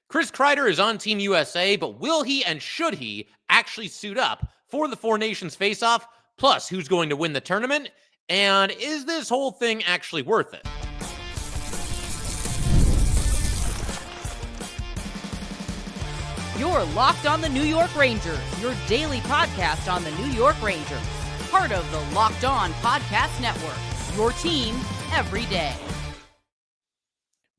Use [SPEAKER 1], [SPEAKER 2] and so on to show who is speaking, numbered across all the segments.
[SPEAKER 1] Chris Kreider is on Team USA, but will he and should he actually suit up for the Four Nations Faceoff? Plus, who's going to win the tournament? And is this whole thing actually worth it?
[SPEAKER 2] You're Locked on the New York Rangers, your daily podcast on the New York Rangers. Part of the Locked On Podcast Network, your team every day.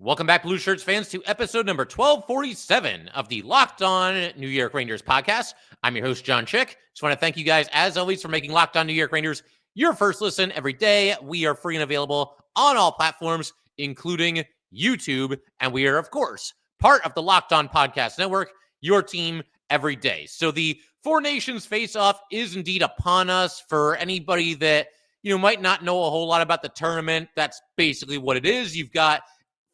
[SPEAKER 1] Welcome back, Blue Shirts fans, to episode number 1247 of the Locked On New York Rangers podcast. I'm your host, John Chick. Just want to thank you guys, as always, for making Locked On New York Rangers your first listen every day. We are free and available on all platforms, including YouTube. And we are, of course, part of the Locked On Podcast Network, your team every day. So the Four Nations Face-Off is indeed upon us. For anybody that, might not know a whole lot about the tournament, that's basically what it is. You've got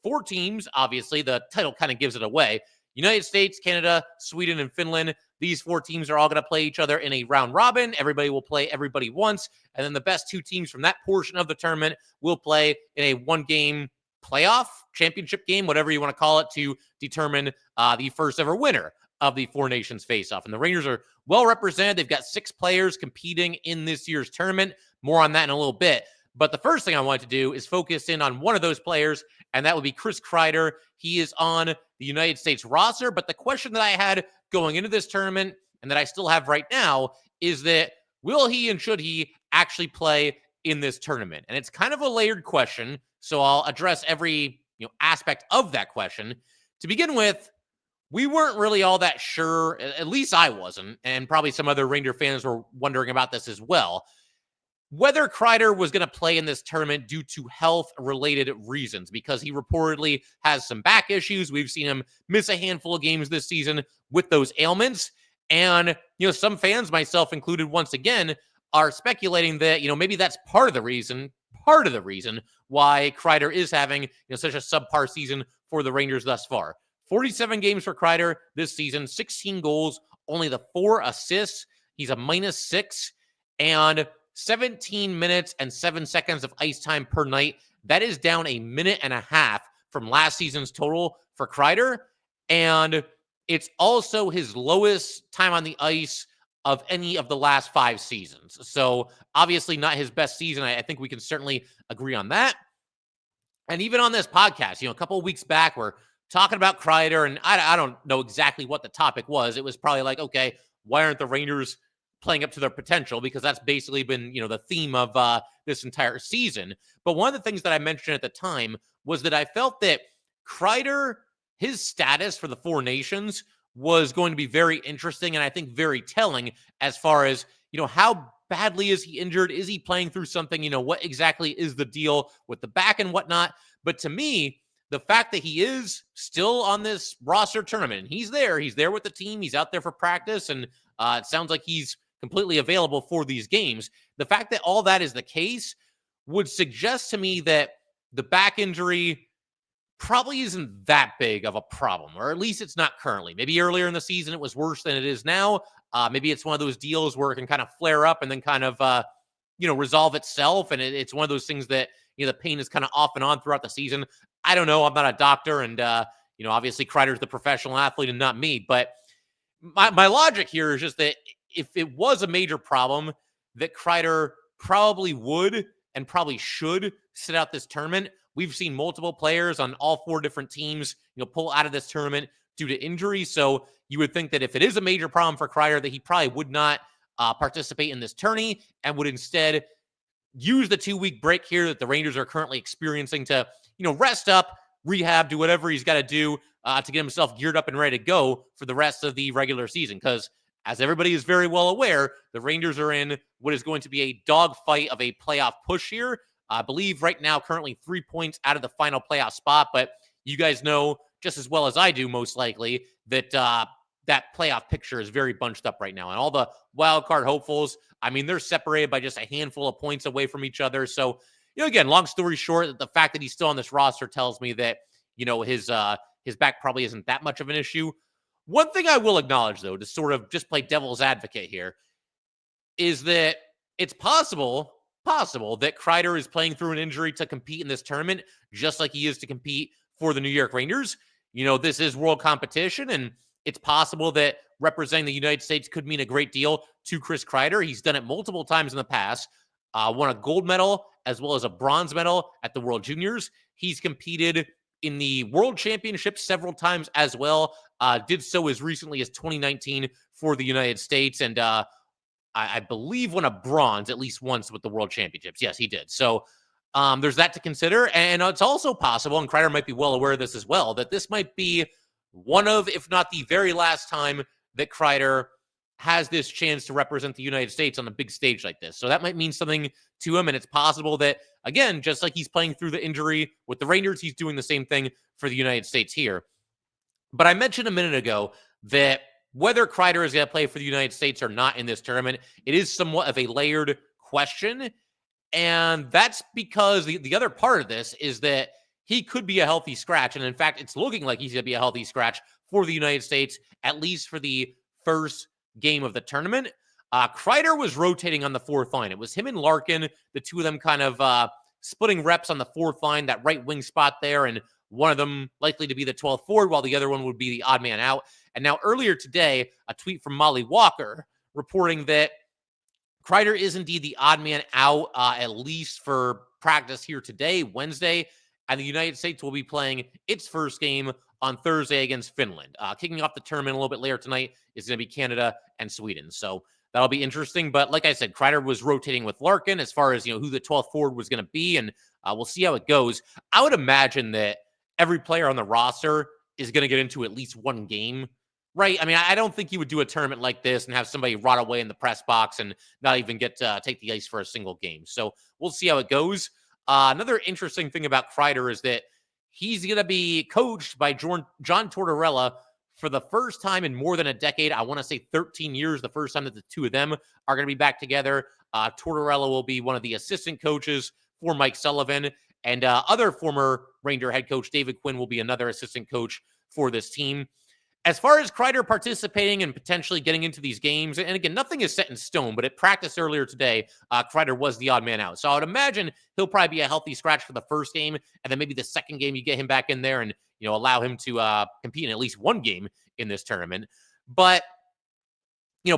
[SPEAKER 1] four teams, obviously. The title kind of gives it away. United States, Canada, Sweden, and Finland. These four teams are all going to play each other in a round robin. Everybody will play everybody once. And then the best two teams from that portion of the tournament will play in a one-game playoff, championship game, whatever you want to call it, to determine the first ever winner of the Four Nations Face-Off. And the Rangers are well represented. They've got 6 players competing in this year's tournament. More on that in a little bit. But the first thing I want to do is focus in on one of those players, and that would be Chris Kreider. He is on the United States roster, but the question that I had going into this tournament, and that I still have right now, is that will he and should he actually play in this tournament? And it's kind of a layered question, so I'll address every aspect of that question. To begin with, we weren't really all that sure, at least I wasn't, and probably some other Ranger fans were wondering about this as well, whether Kreider was going to play in this tournament due to health-related reasons, because he reportedly has some back issues. We've seen him miss a handful of games this season with those ailments. And, some fans, myself included once again, are speculating that, maybe that's part of the reason why Kreider is having such a subpar season for the Rangers thus far. 47 games for Kreider this season, 16 goals, only the 4 assists. He's a -6, and 17 minutes and 7 seconds of ice time per night. That is down a minute and a half from last season's total for Kreider. And it's also his lowest time on the ice of any of the last 5 seasons. So obviously not his best season. I think we can certainly agree on that. And even on this podcast, a couple of weeks back, we're talking about Kreider, and I don't know exactly what the topic was. It was probably like, okay, why aren't the Rangers playing up to their potential? Because that's basically been, the theme of this entire season. But one of the things that I mentioned at the time was that I felt that Kreider, his status for the Four Nations was going to be very interesting, and I think very telling as far as, how badly is he injured? Is he playing through something? What exactly is the deal with the back and whatnot? But to me, the fact that he is still on this roster tournament, and he's there with the team, he's out there for practice, and it sounds like he's completely available for these games. The fact that all that is the case would suggest to me that the back injury probably isn't that big of a problem, or at least it's not currently. Maybe earlier in the season it was worse than it is now. Maybe it's one of those deals where it can kind of flare up and then kind of, resolve itself. And it's one of those things that, the pain is kind of off and on throughout the season. I don't know. I'm not a doctor. And, obviously Kreider's the professional athlete and not me. But my logic here is just that if it was a major problem, that Kreider probably would and probably should sit out this tournament. We've seen multiple players on all 4 different teams, pull out of this tournament due to injury. So you would think that if it is a major problem for Kreider, that he probably would not participate in this tourney and would instead use the 2-week break here that the Rangers are currently experiencing to, rest up, rehab, do whatever he's got to do to get himself geared up and ready to go for the rest of the regular season. Because as everybody is very well aware, the Rangers are in what is going to be a dogfight of a playoff push here. I believe right now, currently 3 points out of the final playoff spot, but you guys know just as well as I do, most likely, that that playoff picture is very bunched up right now. And all the wild card hopefuls, they're separated by just a handful of points away from each other. So, again, long story short, the fact that he's still on this roster tells me that, his back probably isn't that much of an issue. One thing I will acknowledge, though, to sort of just play devil's advocate here, is that it's possible that Kreider is playing through an injury to compete in this tournament, just like he is to compete for the New York Rangers. this is world competition, and it's possible that representing the United States could mean a great deal to Chris Kreider. He's done it multiple times in the past, won a gold medal as well as a bronze medal at the World Juniors. He's competed in the World Championship several times as well. Did so as recently as 2019 for the United States, and I believe won a bronze at least once with the World Championships. Yes, he did. So there's that to consider. And it's also possible, and Kreider might be well aware of this as well, that this might be one of, if not the very last time that Kreider has this chance to represent the United States on a big stage like this. So that might mean something to him. And it's possible that, again, just like he's playing through the injury with the Rangers, he's doing the same thing for the United States here. But I mentioned a minute ago that whether Kreider is going to play for the United States or not in this tournament, it is somewhat of a layered question. And that's because the other part of this is that he could be a healthy scratch. And in fact, it's looking like he's going to be a healthy scratch for the United States, at least for the first game of the tournament. Kreider was rotating on the fourth line. It was him and Larkin, the two of them kind of splitting reps on the fourth line, that right wing spot there. And one of them likely to be the 12th forward, while the other one would be the odd man out. And now earlier today, a tweet from Molly Walker reporting that Kreider is indeed the odd man out, at least for practice here today, Wednesday, and the United States will be playing its first game on Thursday against Finland. Kicking off the tournament a little bit later tonight is going to be Canada and Sweden. So that'll be interesting. But like I said, Kreider was rotating with Larkin as far as, who the 12th forward was going to be, and we'll see how it goes. I would imagine that every player on the roster is going to get into at least one game, right? I mean, I don't think you would do a tournament like this and have somebody rot away in the press box and not even get to take the ice for a single game. So we'll see how it goes. Another interesting thing about Kreider is that he's going to be coached by John Tortorella for the first time in more than a decade. I want to say 13 years, the first time that the two of them are going to be back together. Tortorella will be one of the assistant coaches for Mike Sullivan, and other former Ranger head coach David Quinn will be another assistant coach for this team. As far as Kreider participating and potentially getting into these games, and again, nothing is set in stone, but at practice earlier today, Kreider was the odd man out. So I would imagine he'll probably be a healthy scratch for the first game, and then maybe the second game you get him back in there and allow him to compete in at least one game in this tournament. But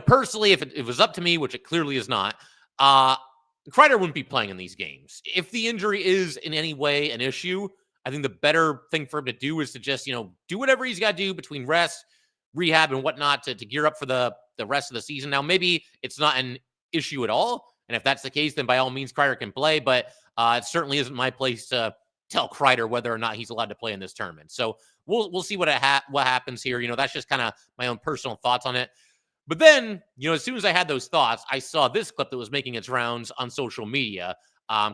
[SPEAKER 1] personally, if it was up to me, which it clearly is not, Kreider wouldn't be playing in these games. If the injury is in any way an issue, I think the better thing for him to do is to just, do whatever he's got to do between rest, rehab, and whatnot to gear up for the rest of the season. Now, maybe it's not an issue at all. And if that's the case, then by all means, Kreider can play. But it certainly isn't my place to tell Kreider whether or not he's allowed to play in this tournament. So we'll see what happens here. That's just kind of my own personal thoughts on it. But then, as soon as I had those thoughts, I saw this clip that was making its rounds on social media.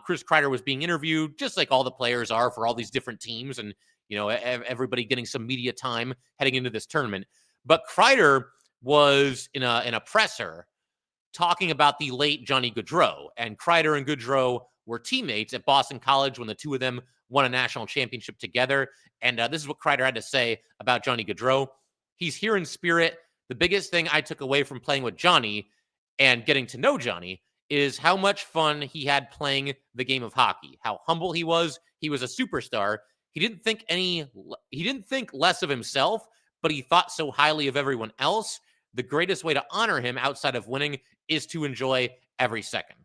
[SPEAKER 1] Chris Kreider was being interviewed, just like all the players are for all these different teams, and everybody getting some media time heading into this tournament. But Kreider was in a presser talking about the late Johnny Gaudreau, and Kreider and Gaudreau were teammates at Boston College when the two of them won a national championship together. And this is what Kreider had to say about Johnny Gaudreau. He's here in spirit. The biggest thing I took away from playing with Johnny and getting to know Johnny is how much fun he had playing the game of hockey, how humble he was. He was a superstar. He didn't think less of himself, but he thought so highly of everyone else. The greatest way to honor him outside of winning is to enjoy every second.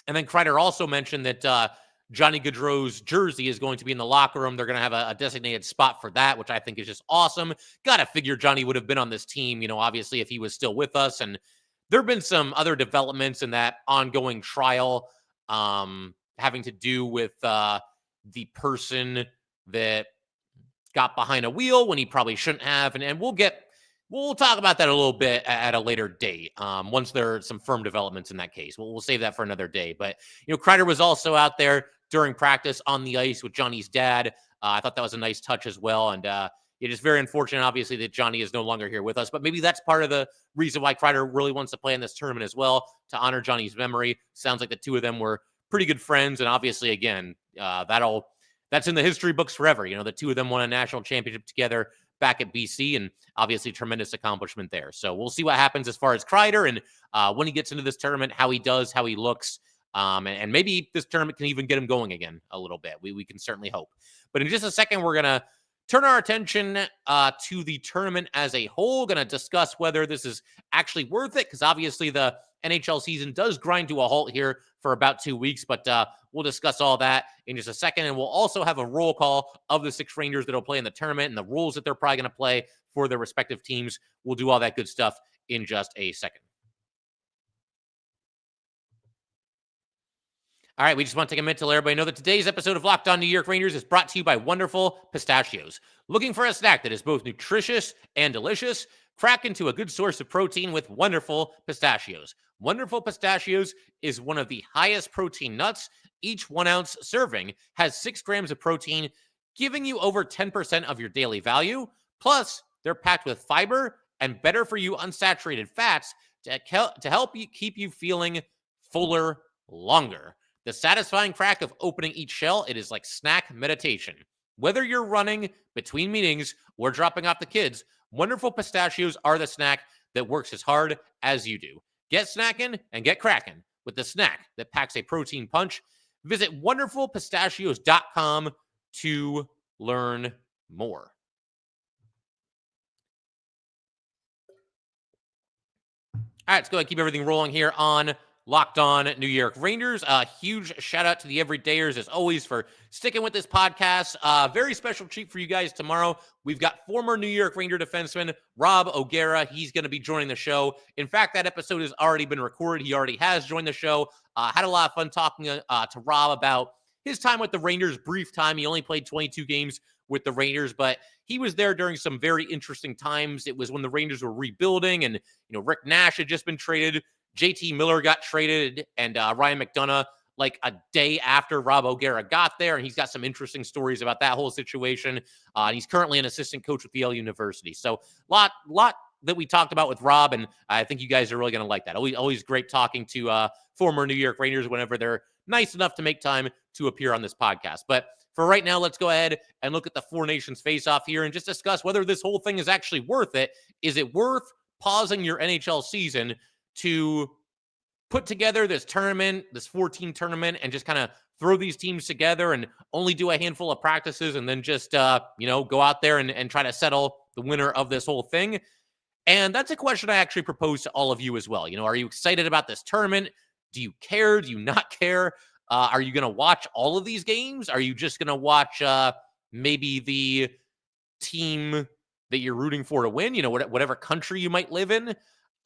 [SPEAKER 1] And then Kreider also mentioned that Johnny Gaudreau's jersey is going to be in the locker room. They're going to have a designated spot for that, which I think is just awesome. Got to figure Johnny would have been on this team, obviously, if he was still with us. And there have been some other developments in that ongoing trial having to do with the person that got behind a wheel when he probably shouldn't have. And we'll talk about that a little bit at a later date once there are some firm developments in that case. We'll save that for another day. But, Kreider was also out there during practice on the ice with Johnny's dad. I thought that was a nice touch as well. And it is very unfortunate, obviously, that Johnny is no longer here with us. But maybe that's part of the reason why Kreider really wants to play in this tournament as well, to honor Johnny's memory. Sounds like the two of them were pretty good friends. And obviously, again, that's in the history books forever. The two of them won a national championship together back at BC, and obviously tremendous accomplishment there. So we'll see what happens as far as Kreider and when he gets into this tournament, how he does, how he looks. And maybe this tournament can even get him going again a little bit. We can certainly hope. But in just a second, we're going to turn our attention to the tournament as a whole. Going to discuss whether this is actually worth it, because obviously the NHL season does grind to a halt here for about 2 weeks, but we'll discuss all that in just a second. And we'll also have a roll call of the 6 Rangers that will play in the tournament and the rules that they're probably going to play for their respective teams. We'll do all that good stuff in just a second. All right, we just want to take a minute to let everybody know that today's episode of Locked On New York Rangers is brought to you by wonderful Pistachios. Looking for a snack that is both nutritious and delicious? Crack into a good source of protein with wonderful Pistachios. Wonderful Pistachios is one of the highest protein nuts. Each 1 ounce serving has 6 grams of protein, giving you over 10% of your daily value. Plus, they're packed with fiber and better for you unsaturated fats to help you keep you feeling fuller longer. The satisfying crack of opening each shell, it is like snack meditation. Whether you're running between meetings or dropping off the kids, wonderful Pistachios are the snack that works as hard as you do. Get snackin' and get crackin' with the snack that packs a protein punch. Visit wonderfulpistachios.com to learn more. All right, let's go ahead and keep everything rolling here on Locked On New York Rangers. A huge shout out to the everydayers, as always, for sticking with this podcast. Very special treat for you guys tomorrow. We've got former New York Ranger defenseman Rob O'Gara. He's going to be joining the show. In fact, that episode has already been recorded. He already has joined the show. Had a lot of fun talking to Rob about his time with the Rangers, brief time. He only played 22 games with the Rangers, but he was there during some very interesting times. It was when the Rangers were rebuilding, and Rick Nash had just been traded. JT Miller got traded, and Ryan McDonough like a day after Rob O'Gara got there, and he's got some interesting stories about that whole situation. He's currently an assistant coach with Yale University. So lot that we talked about with Rob, and I think you guys are really going to like that. Always great talking to former New York Rangers whenever they're nice enough to make time to appear on this podcast. But for right now, let's go ahead and look at the Four Nations face-off here and just discuss whether this whole thing is actually worth it. Is it worth pausing your NHL season to put together this tournament, this 14 tournament, and just kind of throw these teams together and only do a handful of practices and then just, go out there and try to settle the winner of this whole thing? And that's a question I actually propose to all of you as well. Are you excited about this tournament? Do you care? Do you not care? Are you going to watch all of these games? Are you just going to watch maybe the team that you're rooting for to win, whatever country you might live in?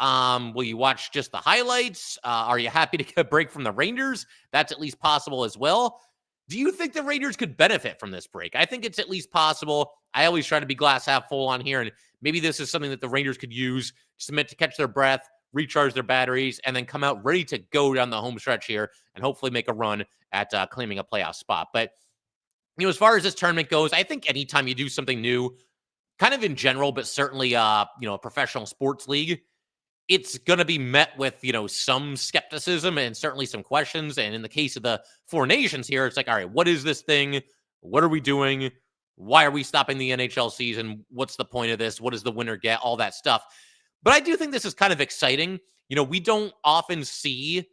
[SPEAKER 1] Will you watch just the highlights? Are you happy to get a break from the Rangers? That's at least possible as well. Do you think the Rangers could benefit from this break? I think it's at least possible. I always try to be glass half full on here, and maybe this is something that the Rangers could use just meant to catch their breath, recharge their batteries, and then come out ready to go down the home stretch here and hopefully make a run at claiming a playoff spot. But, as far as this tournament goes, I think anytime you do something new, kind of in general, but certainly, a professional sports league, it's going to be met with, some skepticism and certainly some questions. And in the case of the Four Nations here, it's like, all right, what is this thing? What are we doing? Why are we stopping the NHL season? What's the point of this? What does the winner get? All that stuff. But I do think this is kind of exciting. We don't often see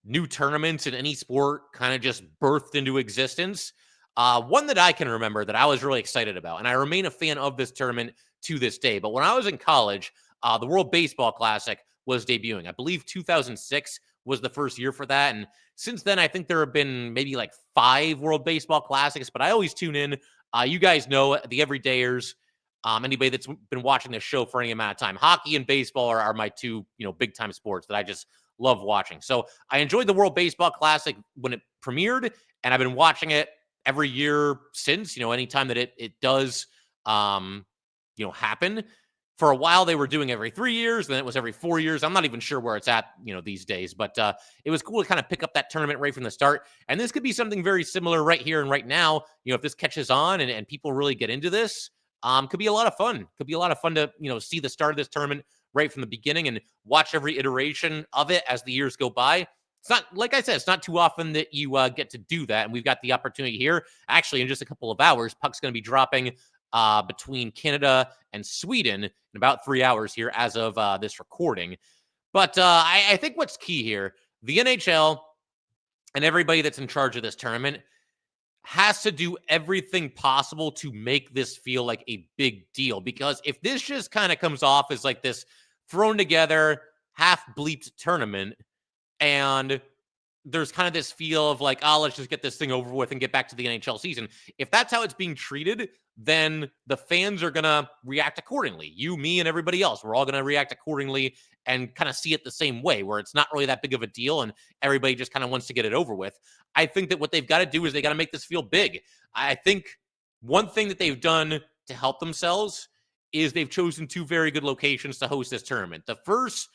[SPEAKER 1] new tournaments in any sport kind of just birthed into existence. One that I can remember that I was really excited about, and I remain a fan of this tournament to this day. But when I was in college, the World Baseball Classic was debuting. I believe 2006 was the first year for that. And since then, I think there have been maybe like 5 World Baseball Classics, but I always tune in. You guys know the everydayers, anybody that's been watching this show for any amount of time. Hockey and baseball are my 2, big time sports that I just love watching. So I enjoyed the World Baseball Classic when it premiered, and I've been watching it every year since, anytime that it does, happen. For a while, they were doing every 3 years, then it was every 4 years. I'm not even sure where it's at, these days. But it was cool to kind of pick up that tournament right from the start. And this could be something very similar right here and right now. If this catches on and people really get into this, could be a lot of fun. Could be a lot of fun to, see the start of this tournament right from the beginning and watch every iteration of it as the years go by. It's not, like I said, it's not too often that you get to do that. And we've got the opportunity here. Actually, in just a couple of hours, puck's going to be dropping between Canada and Sweden in about 3 hours here as of this recording. But I think what's key here, the NHL and everybody that's in charge of this tournament, has to do everything possible to make this feel like a big deal. Because if this just kind of comes off as like this thrown together, half bleeped tournament, and there's kind of this feel of like, oh, let's just get this thing over with and get back to the NHL season. If that's how it's being treated, then the fans are going to react accordingly. You, me, and everybody else, we're all going to react accordingly and kind of see it the same way, where it's not really that big of a deal and everybody just kind of wants to get it over with. I think that what they've got to do is they got to make this feel big. I think one thing that they've done to help themselves is they've chosen two very good locations to host this tournament. The first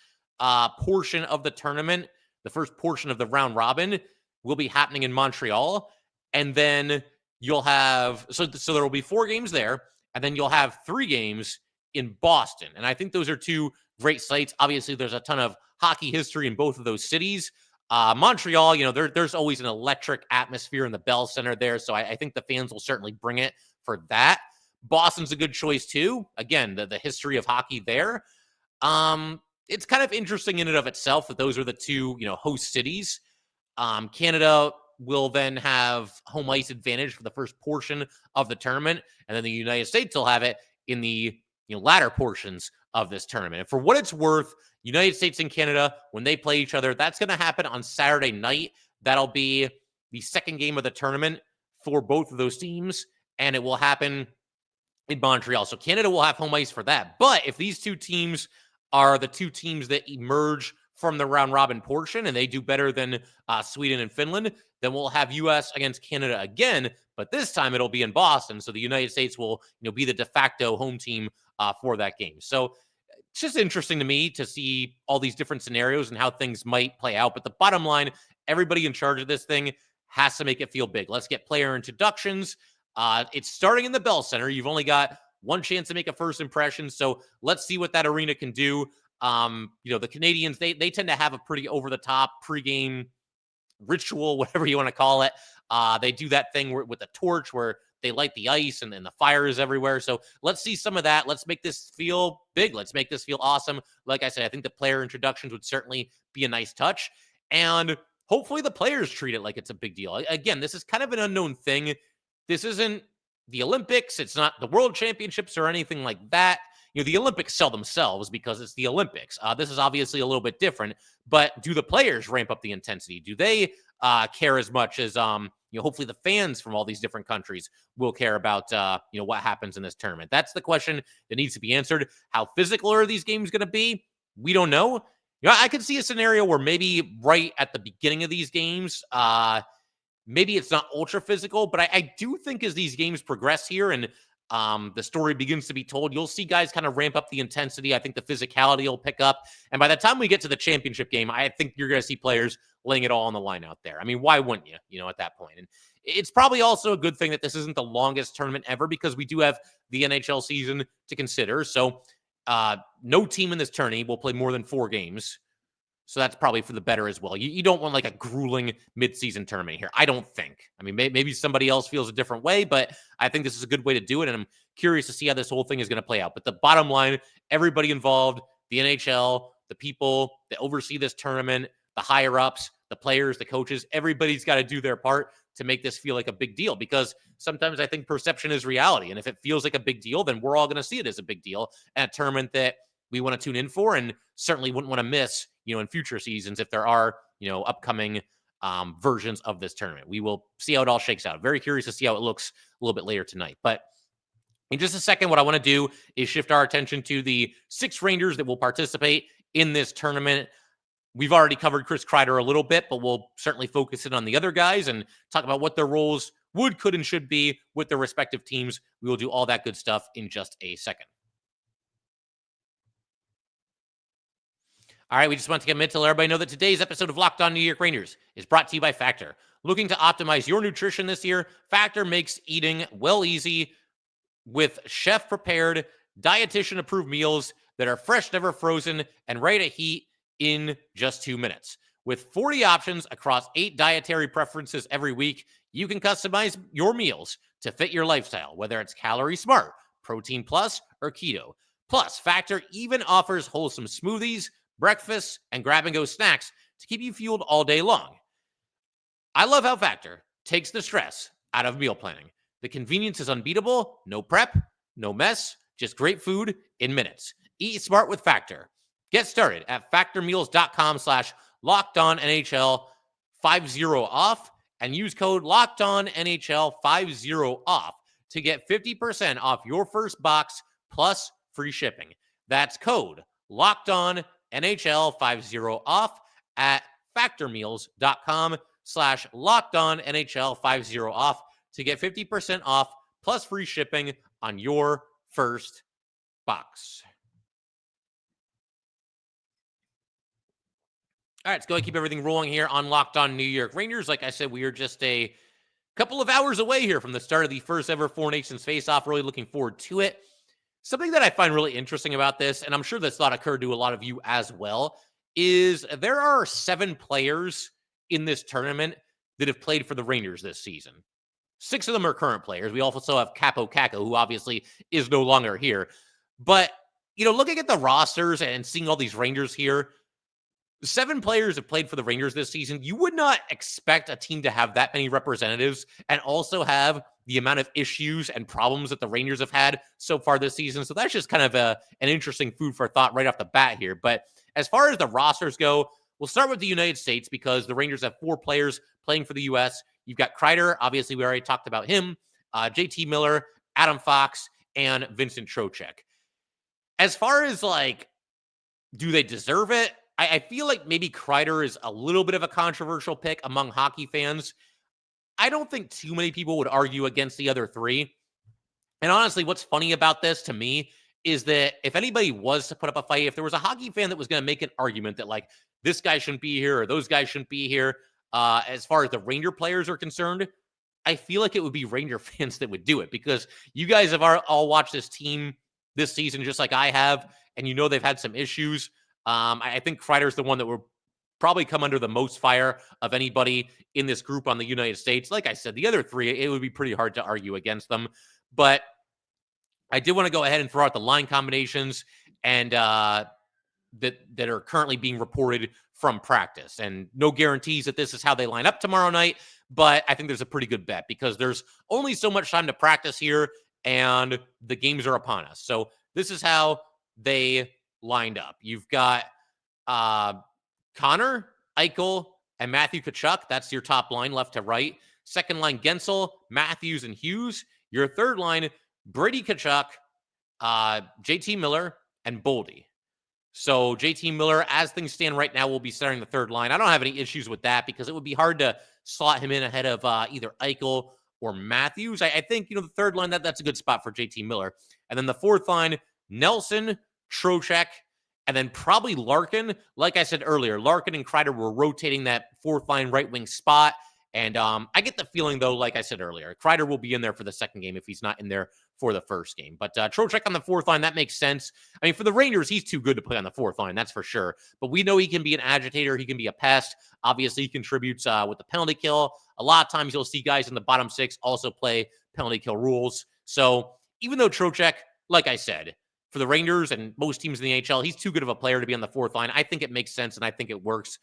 [SPEAKER 1] portion of the tournament, the first portion of the round robin, will be happening in Montreal. And then you'll have, so there will be 4 games there. And then you'll have 3 games in Boston. And I think those are two great sites. Obviously, there's a ton of hockey history in both of those cities. Montreal, you know, there's always an electric atmosphere in the Bell Center there. So I think the fans will certainly bring it for that. Boston's a good choice too. Again, the history of hockey there. It's kind of interesting in and of itself that those are the two, you know, host cities. Canada will then have home ice advantage for the first portion of the tournament, and then the United States will have it in the, you know, latter portions of this tournament. And for what it's worth, United States and Canada, when they play each other, that's going to happen on Saturday night. That'll be the second game of the tournament for both of those teams, and it will happen in Montreal. So Canada will have home ice for that. But if these two teams are the two teams that emerge from the round robin portion and they do better than Sweden and Finland, then we'll have U.S. against Canada again, but this time it'll be in Boston. So the United States will, you know, be the de facto home team for that game. So it's just interesting to me to see all these different scenarios and how things might play out. But the bottom line, everybody in charge of this thing has to make it feel big. Let's get player introductions. It's starting in the Bell Center. You've only got one chance to make a first impression. So let's see what that arena can do. You know, the Canadians, they tend to have a pretty over-the-top pregame ritual, whatever you want to call it. They do that thing with the torch where they light the ice and the fire is everywhere. So let's see some of that. Let's make this feel big. Let's make this feel awesome. Like I said, I think the player introductions would certainly be a nice touch. And hopefully the players treat it like it's a big deal. Again, this is kind of an unknown thing. This isn't the Olympics. It's not the World Championships or anything like that. You know, the Olympics sell themselves because it's the Olympics. This is obviously a little bit different, but do the players ramp up the intensity? Do they care as much as, you know, hopefully the fans from all these different countries will care about, you know, what happens in this tournament? That's the question that needs to be answered. How physical are these games going to be? We don't know. You know, I could see a scenario where maybe right at the beginning of these games, maybe it's not ultra physical, but I do think as these games progress here and the story begins to be told, you'll see guys kind of ramp up the intensity. I think the physicality will pick up. And by the time we get to the championship game, I think you're going to see players laying it all on the line out there. I mean, why wouldn't you, you know, at that point? And it's probably also a good thing that this isn't the longest tournament ever because we do have the NHL season to consider. So no team in this tourney will play more than 4 games. So that's probably for the better as well. You don't want like a grueling midseason tournament here. I don't think. I mean, maybe somebody else feels a different way, but I think this is a good way to do it. And I'm curious to see how this whole thing is going to play out. But the bottom line, everybody involved, the NHL, the people that oversee this tournament, the higher ups, the players, the coaches, everybody's got to do their part to make this feel like a big deal, because sometimes I think perception is reality. And if it feels like a big deal, then we're all going to see it as a big deal and a tournament that we want to tune in for and certainly wouldn't want to miss, you know, in future seasons if there are, you know, upcoming versions of this tournament. We will see how it all shakes out. Very curious to see how it looks a little bit later tonight. But in just a second, what I want to do is shift our attention to the 6 Rangers that will participate in this tournament. We've already covered Chris Kreider a little bit, but we'll certainly focus in on the other guys and talk about what their roles would, could, and should be with their respective teams. We will do all that good stuff in just a second. All right, we just want to commit to let everybody know that today's episode of Locked On New York Rangers is brought to you by Factor. Looking to optimize your nutrition this year? Factor makes eating well easy with chef-prepared, dietitian-approved meals that are fresh, never frozen, and ready to heat in just 2 minutes. With 40 options across 8 dietary preferences every week, you can customize your meals to fit your lifestyle, whether it's calorie smart, protein plus, or keto. Plus, Factor even offers wholesome smoothies, breakfasts, and grab-and-go snacks to keep you fueled all day long. I love how Factor takes the stress out of meal planning. The convenience is unbeatable. No prep, no mess, just great food in minutes. Eat smart with Factor. Get started at factormeals.com/LockedOnNHL50 and use code LockedOnNHL50 to get 50% off your first box plus free shipping. That's code LockedOnNHL50 at factormeals.com/LockedOnNHL50 to get 50% off plus free shipping on your first box. All right, let's go ahead and keep everything rolling here on Locked On New York Rangers. Like I said, we are just a couple of hours away here from the start of the first ever Four Nations Faceoff. Really looking forward to it. Something that I find really interesting about this, and I'm sure this thought occurred to a lot of you as well, is there are 7 players in this tournament that have played for the Rangers this season. 6 of them are current players. We also have Kaapo Kakko, who obviously is no longer here. But, looking at the rosters and seeing all these Rangers here, 7 players have played for the Rangers this season. You would not expect a team to have that many representatives and also have the amount of issues and problems that the Rangers have had so far this season. So that's just kind of an interesting food for thought right off the bat here. But as far as the rosters go, we'll start with the United States because the Rangers have 4 players playing for the U.S. You've got Kreider. Obviously, we already talked about him. JT Miller, Adam Fox, and Vincent Trocheck. As far as, do they deserve it? I feel like maybe Kreider is a little bit of a controversial pick among hockey fans. I don't think too many people would argue against the other 3. And honestly, what's funny about this to me is that if anybody was to put up a fight, if there was a hockey fan that was going to make an argument that this guy shouldn't be here or those guys shouldn't be here, as far as the Ranger players are concerned, I feel like it would be Ranger fans that would do it because you guys have all watched this team this season just like I have, and they've had some issues. I think Kreider's the one that will probably come under the most fire of anybody in this group on the United States. Like I said, the other 3, it would be pretty hard to argue against them. But I did want to go ahead and throw out the line combinations and that are currently being reported from practice. And no guarantees that this is how they line up tomorrow night, but I think there's a pretty good bet because there's only so much time to practice here and the games are upon us. So this is how they lined up. You've got Connor, Eichel, and Matthew Tkachuk. That's your top line, left to right. Second line, Gensel, Matthews, and Hughes. Your third line, Brady Tkachuk, JT Miller, and Boldy. So JT Miller, as things stand right now, will be starting the third line. I don't have any issues with that because it would be hard to slot him in ahead of either Eichel or Matthews. I think, the third line, that's a good spot for JT Miller. And then the fourth line, Nelson, Trocheck, and then probably Larkin. Like I said earlier, Larkin and Kreider were rotating that fourth line right wing spot. And I get the feeling, though, like I said earlier, Kreider will be in there for the second game if he's not in there for the first game. But Trocheck on the fourth line, that makes sense. I mean, for the Rangers, he's too good to play on the fourth line, that's for sure. But we know he can be an agitator. He can be a pest. Obviously, he contributes with the penalty kill. A lot of times you'll see guys in the bottom 6 also play penalty kill rules. So even though Trocheck, like I said, for the Rangers and most teams in the NHL, he's too good of a player to be on the fourth line. I think it makes sense, and I think it works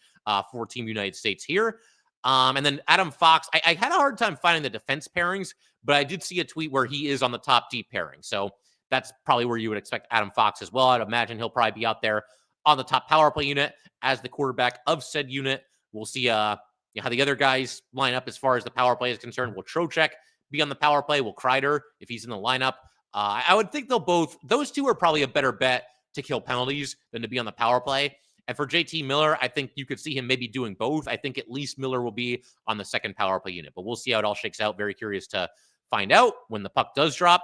[SPEAKER 1] for Team United States here. And then Adam Fox, I had a hard time finding the defense pairings, but I did see a tweet where he is on the top deep pairing. So that's probably where you would expect Adam Fox as well. I'd imagine he'll probably be out there on the top power play unit as the quarterback of said unit. We'll see how the other guys line up as far as the power play is concerned. Will Trocheck be on the power play? Will Kreider, if he's in the lineup? I would think those two are probably a better bet to kill penalties than to be on the power play. And for JT Miller, I think you could see him maybe doing both. I think at least Miller will be on the second power play unit, but we'll see how it all shakes out. Very curious to find out when the puck does drop.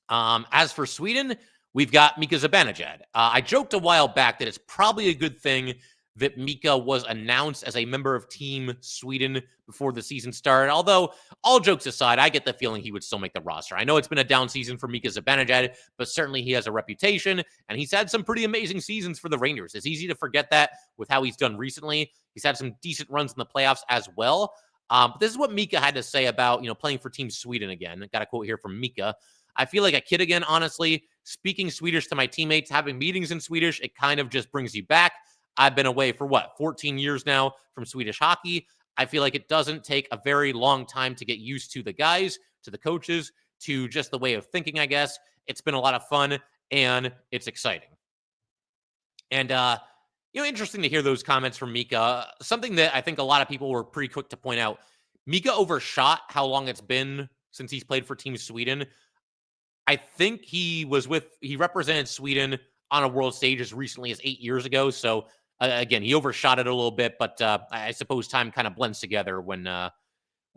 [SPEAKER 1] As for Sweden, we've got Mika Zibanejad. I joked a while back that it's probably a good thing that Mika was announced as a member of Team Sweden before the season started. Although, all jokes aside, I get the feeling he would still make the roster. I know it's been a down season for Mika Zibanejad, but certainly he has a reputation, and he's had some pretty amazing seasons for the Rangers. It's easy to forget that with how he's done recently. He's had some decent runs in the playoffs as well. But this is what Mika had to say about, playing for Team Sweden again. I got a quote here from Mika. I feel like a kid again, honestly. Speaking Swedish to my teammates, having meetings in Swedish, it kind of just brings you back. I've been away for 14 years now from Swedish hockey. I feel like it doesn't take a very long time to get used to the guys, to the coaches, to just the way of thinking, I guess. It's been a lot of fun, and it's exciting. And, interesting to hear those comments from Mika. Something that I think a lot of people were pretty quick to point out. Mika overshot how long it's been since he's played for Team Sweden. I think he represented Sweden on a world stage as recently as 8 years ago. So again, he overshot it a little bit, but I suppose time kind of blends together when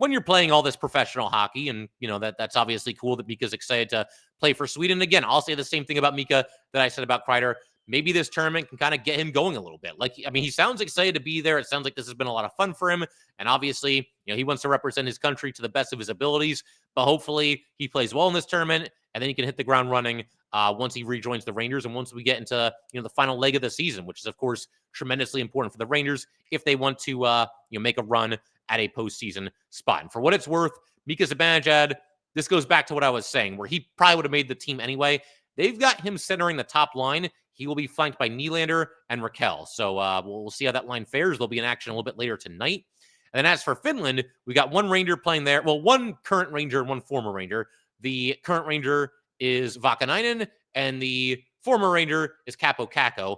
[SPEAKER 1] you're playing all this professional hockey. And that's obviously cool that Mika's excited to play for Sweden. Again, I'll say the same thing about Mika that I said about Kreider. Maybe this tournament can kind of get him going a little bit. He sounds excited to be there. It sounds like this has been a lot of fun for him. And obviously, he wants to represent his country to the best of his abilities. But hopefully he plays well in this tournament, and then he can hit the ground running once he rejoins the Rangers and once we get into the final leg of the season, which is, of course, tremendously important for the Rangers if they want to make a run at a postseason spot. And for what it's worth, Mika Zibanejad, this goes back to what I was saying, where he probably would have made the team anyway. They've got him centering the top line. He will be flanked by Nylander and Raquel. So we'll see how that line fares. They'll be in action a little bit later tonight. And then as for Finland, we got one Ranger playing there. Well, one current Ranger and one former Ranger. The current Ranger is Vaakanainen, and the former Ranger is Kaapo Kakko.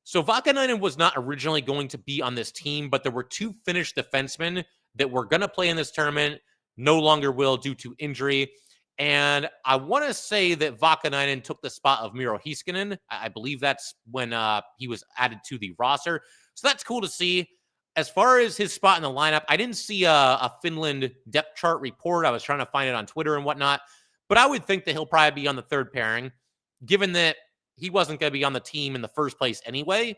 [SPEAKER 1] So Vaakanainen was not originally going to be on this team, but there were two Finnish defensemen that were going to play in this tournament, no longer will due to injury. And I want to say that Vaakanainen took the spot of Miro Heiskanen. I believe that's when he was added to the roster. So that's cool to see. As far as his spot in the lineup, I didn't see a Finland depth chart report. I was trying to find it on Twitter and whatnot. But I would think that he'll probably be on the third pairing, given that he wasn't going to be on the team in the first place anyway.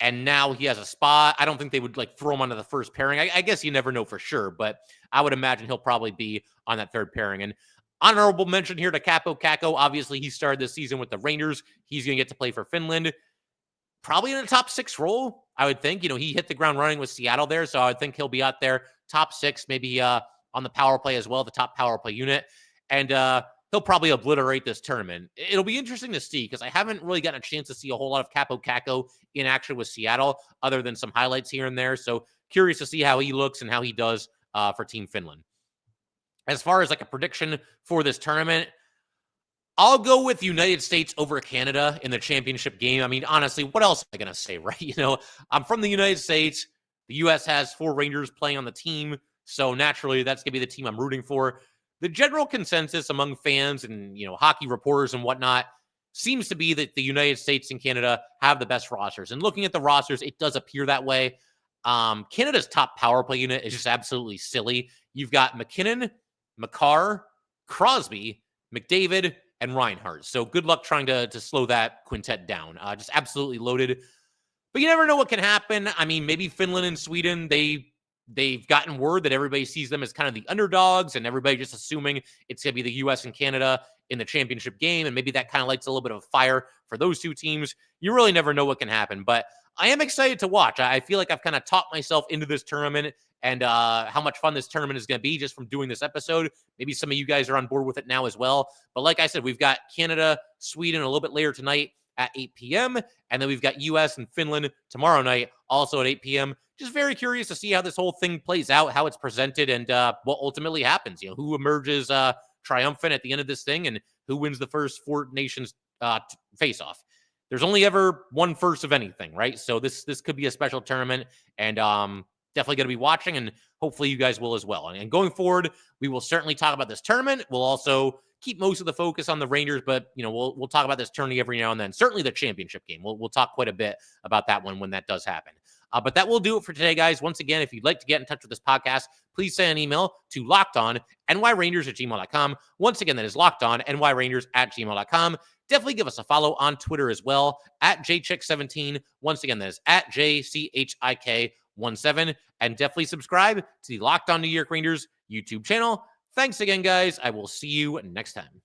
[SPEAKER 1] And now he has a spot. I don't think they would throw him onto the first pairing. I guess you never know for sure, but I would imagine he'll probably be on that third pairing. And honorable mention here to Kaapo Kakko. Obviously, he started this season with the Rangers. He's going to get to play for Finland. Probably in a top 6 role, I would think. He hit the ground running with Seattle there, so I would think he'll be out there top 6, maybe on the power play as well, the top power play unit. And he'll probably obliterate this tournament. It'll be interesting to see because I haven't really gotten a chance to see a whole lot of Kaapo Kakko in action with Seattle other than some highlights here and there. So curious to see how he looks and how he does for Team Finland. As far as a prediction for this tournament, I'll go with United States over Canada in the championship game. Honestly, what else am I going to say, right? I'm from the United States. The U.S. has 4 Rangers playing on the team. So naturally, that's going to be the team I'm rooting for. The general consensus among fans and, hockey reporters and whatnot seems to be that the United States and Canada have the best rosters. And looking at the rosters, it does appear that way. Canada's top power play unit is just absolutely silly. You've got McKinnon, Makar, Crosby, McDavid, and Reinhart. So good luck trying to slow that quintet down. Just absolutely loaded. But you never know what can happen. Maybe Finland and Sweden, they've gotten word that everybody sees them as kind of the underdogs and everybody just assuming it's going to be the U.S. and Canada in the championship game. And maybe that kind of lights a little bit of fire for those two teams. You really never know what can happen. But I am excited to watch. I feel like I've kind of talked myself into this tournament and how much fun this tournament is going to be just from doing this episode. Maybe some of you guys are on board with it now as well. But like I said, we've got Canada, Sweden a little bit later tonight at 8 p.m. And then we've got U.S. and Finland tomorrow night also at 8 p.m. Just very curious to see how this whole thing plays out, how it's presented, and what ultimately happens. Who emerges triumphant at the end of this thing and who wins the first 4 nations face-off. There's only ever one first of anything, right? So this could be a special tournament, and definitely going to be watching, and hopefully you guys will as well. And going forward, we will certainly talk about this tournament. We'll also keep most of the focus on the Rangers, but we'll talk about this tourney every now and then. Certainly the championship game. We'll talk quite a bit about that one when that does happen. But that will do it for today, guys. Once again, if you'd like to get in touch with this podcast, please send an email to lockedonnyrangers@gmail.com. Once again, that is lockedonnyrangers@gmail.com. Definitely give us a follow on Twitter as well, @jchick17. Once again, that is @jchik17. And definitely subscribe to the Locked On New York Rangers YouTube channel. Thanks again, guys. I will see you next time.